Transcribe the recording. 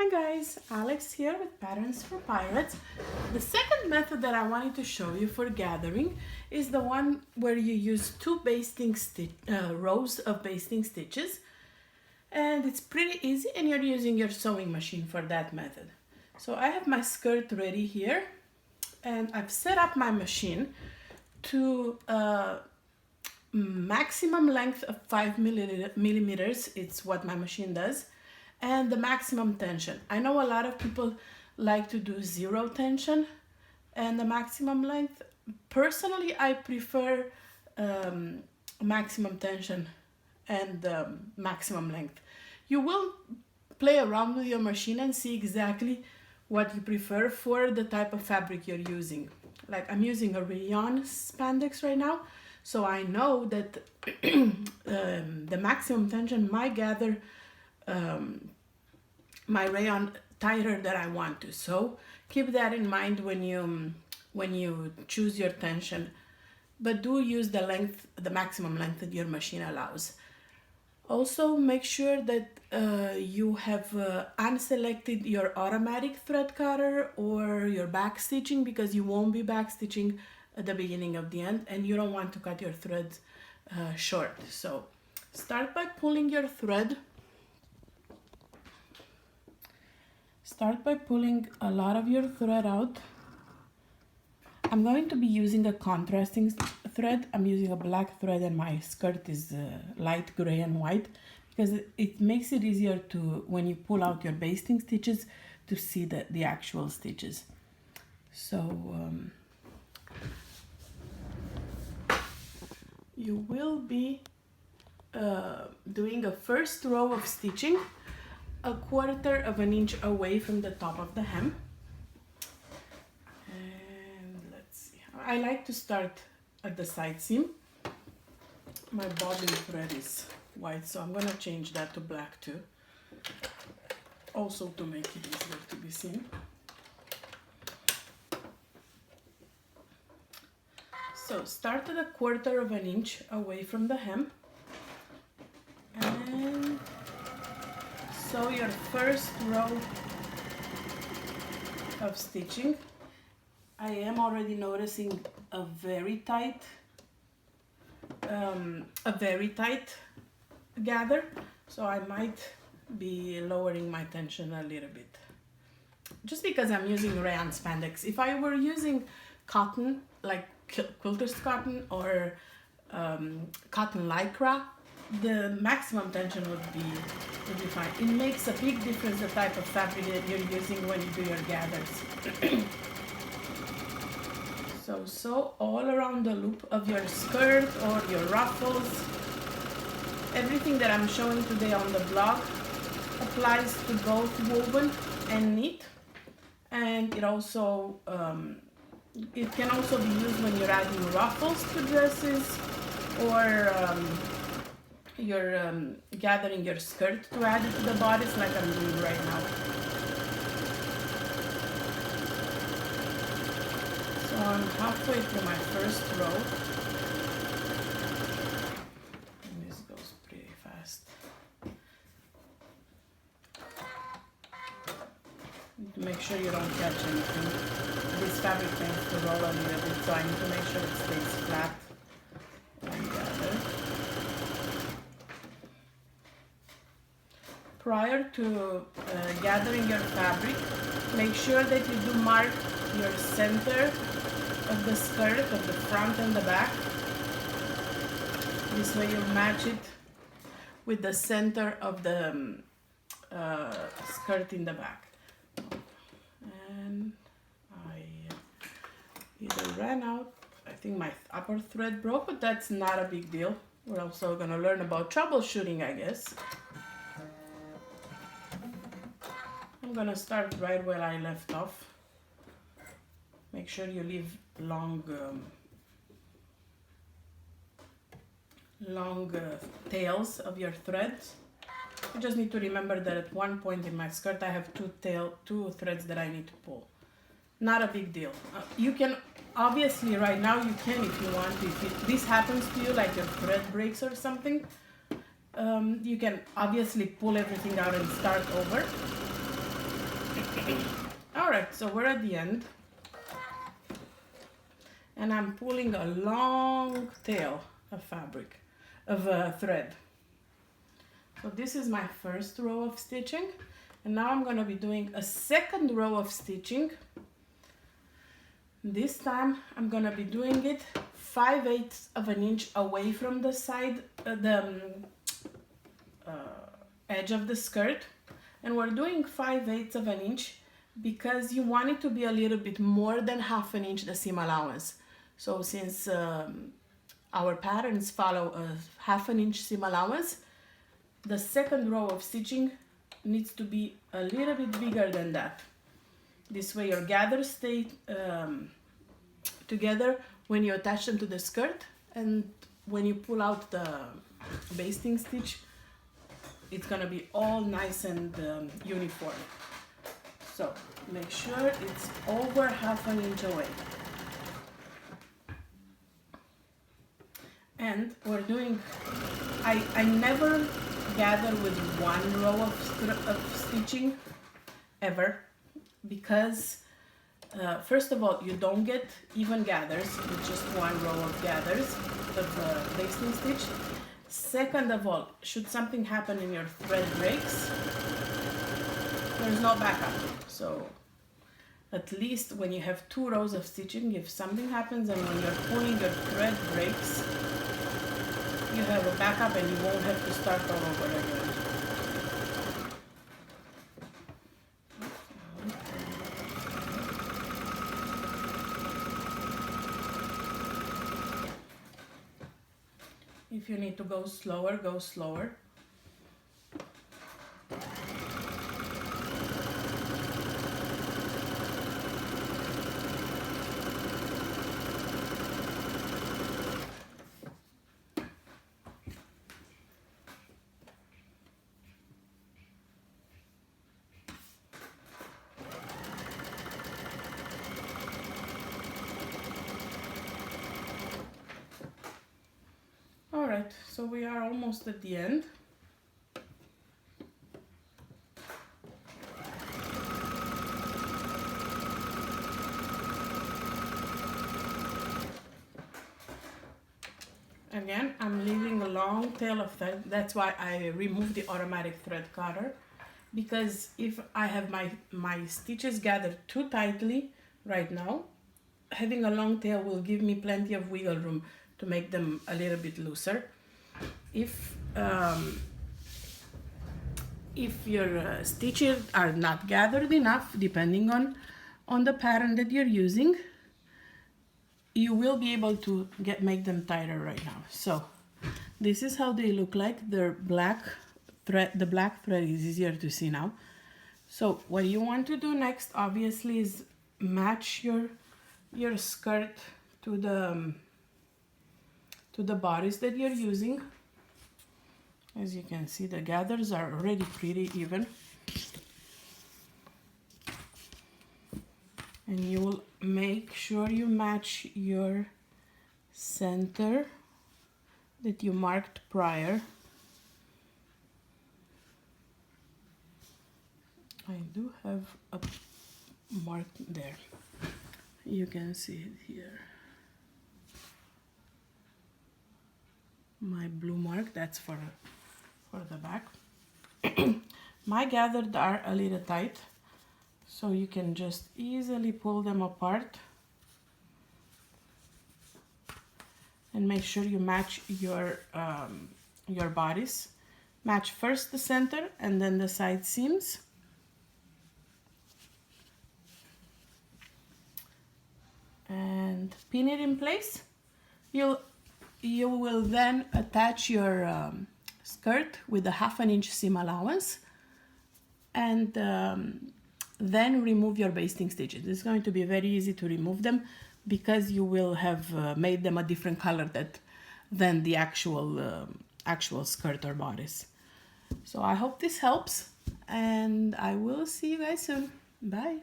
Hi guys, Alex here with Patterns for Pirates. The second method that I wanted to show you for gathering is the one where you use two rows of basting stitches, and it's pretty easy and you're using your sewing machine for that method. So I have my skirt ready here and I've set up my machine to maximum length of 5 millimeters. It's what my machine does. And the maximum tension. I know a lot of people like to do zero tension and the maximum length. Personally, I prefer maximum tension and maximum length. You will play around with your machine and see exactly what you prefer for the type of fabric you're using. Like I'm using a rayon spandex right now, so I know that the maximum tension might gather my rayon tighter than I want to. So keep that in mind when you choose your tension, but do use the length, the maximum length that your machine allows. Also make sure that you have unselected your automatic thread cutter or your back stitching, because you won't be back stitching at the beginning of the end and you don't want to cut your threads short. So start by pulling your thread. Start by pulling a lot of your thread out. I'm going to be using a contrasting thread. I'm using a black thread and my skirt is light gray and white, because it makes it easier to, when you pull out your basting stitches, to see the actual stitches. So you will be doing a first row of stitching 1/4 of an inch away from the top of the hem. And let's see, I like to start at the side seam. My bobbin thread is white, so I'm gonna change that to black too, also to make it easier to be seen. So start at 1/4 of an inch away from the hem and sew your first row of stitching. I am already noticing a very tight gather, so I might be lowering my tension a little bit, just because I'm using rayon spandex. If I were using cotton, like quilter's cotton or cotton lycra, the maximum tension would be fine. It makes a big difference the type of fabric that you're using when you do your gathers. So sew all around the loop of your skirt or your ruffles. Everything that I'm showing today on the blog applies to both woven and knit, and it also it can also be used when you're adding ruffles to dresses, or you're gathering your skirt to add it to the bodice, like I'm doing right now. So I'm halfway through my first row. And this goes pretty fast. Make sure you don't catch anything. This fabric tends to roll a little bit, so I need to make sure it stays flat when gathered. Prior to gathering your fabric, make sure that you do mark your center of the skirt, of the front and the back. This way you'll match it with the center of the skirt in the back. And I either ran out, I think my upper thread broke, but that's not a big deal. We're also gonna learn about troubleshooting, I guess. I'm gonna start right where I left off. Make sure you leave long tails of your threads. You just need to remember that at one point in my skirt I have two threads that I need to pull. Not a big deal. You can obviously right now you can, if you want to. If this happens to you, like your thread breaks or something, you can obviously pull everything out and start over. All right, so we're at the end. And I'm pulling a long tail of fabric, of thread. So this is my first row of stitching. And now I'm gonna be doing a second row of stitching. This time I'm gonna be doing it 5/8 of an inch away from the side, edge of the skirt. And we're doing 5/8 of an inch because you want it to be a little bit more than 1/2 an inch the seam allowance. So since our patterns follow a 1/2 an inch seam allowance, the second row of stitching needs to be a little bit bigger than that. This way your gathers stay together when you attach them to the skirt, and when you pull out the basting stitch, it's gonna be all nice and uniform. So make sure it's over 1/2 an inch away. And we're doing, I never gather with one row of stitching ever, because first of all, you don't get even gathers with just one row of gathers of basting stitch. Second of all, should something happen and your thread breaks, there's no backup. So at least when you have 2 rows of stitching, if something happens and when you're pulling your thread breaks, you have a backup and you won't have to start all over again. If you need to go slower, go slower. Alright, so we are almost at the end. Again, I'm leaving a long tail of thread. That's why I removed the automatic thread cutter, because if I have my stitches gathered too tightly right now, having a long tail will give me plenty of wiggle room to make them a little bit looser. If your stitches are not gathered enough, depending on the pattern that you're using, you will be able to make them tighter right now. So this is how they look like. They're black thread. The black thread is easier to see now. So what you want to do next, obviously, is match your skirt to the bodice that you're using. As you can see, the gathers are already pretty even. And you will make sure you match your center that you marked prior. I do have a mark there. You can see it here. My blue mark, that's for the back. My gathered are a little tight, so you can just easily pull them apart and make sure you match your bodice. Match first the center and then the side seams. And pin it in place. You will then attach your skirt with a 1/2 an inch seam allowance, and then remove your basting stitches. It's going to be very easy to remove them because you will have made them a different color than the actual skirt or bodice. So I hope this helps, and I will see you guys soon. Bye.